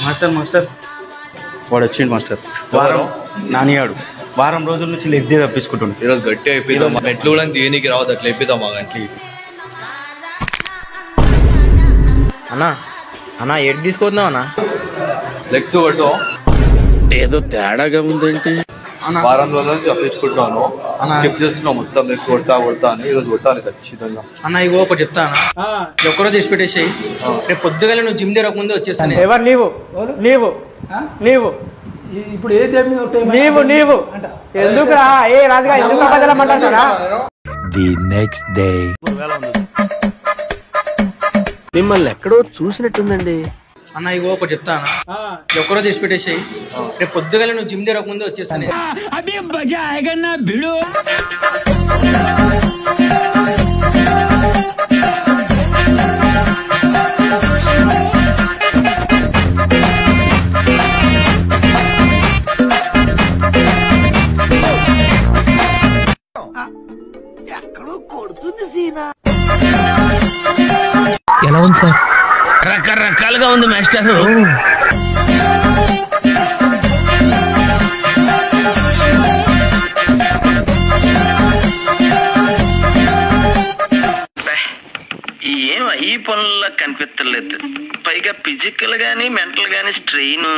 Master master వాడు వచ్చిండు master. వారం నానిగాడు వారం రోజుల నుంచి లెగ్ డే తప్పించుకుంటుండు. ఈరోజు గట్టి అయిపోయింది. మెట్లు కూడా తీయనికి రావద్దు, అట్లా అయిపోతాం మా గంటకి. అన్నా అన్నా ఎడ్ తీసుకొద్దాం అన్నా. లెగ్స్ కొట్టు. ఏదో తేడాగా ఉందేంటి? వారం రోజుల నుంచి తప్పించుకుంటున్నాను. స్కిప్ చేస్తున్నావు మొత్తం. లెగ్స్ కొడతా అని ఈరోజు కొట్టాలి ఖచ్చితంగా. అన్న ఇగో ఒకటి చెప్తా అన్న, ఒక్కరోజు చేసి పెట్టేసాయి. రేపు పొద్దుగాల నువ్వు జిమ్ దగ్గర ముందే వచ్చేస్తాను. ఎవరు నీవు నీవు నీవు ఇప్పుడు ఏది నీవు నీవు ఎందుకురా? ఏ రాజుగా ఎందుకు బదలమంటారా? ది నెక్స్ట్ డే మిమ్మల్ని ఎక్కడో చూసినట్టుందండి. అన్న ఇగో ఒకటి చెప్తా అన్న, ఒక్కరోజు చేసి పెట్టేసాయి. రేపు పొద్దుగాల నువ్వు జిమ్ దగ్గర ముందే వచ్చేస్తాను. ఎలా ఉంది సార్? రకరకాలుగా ఉంది మాస్టర్. ఏం ఈ పనుల్లో కనిపించలేదు. పైగా ఫిజికల్ గానీ మెంటల్ గానీ స్ట్రెయిన్.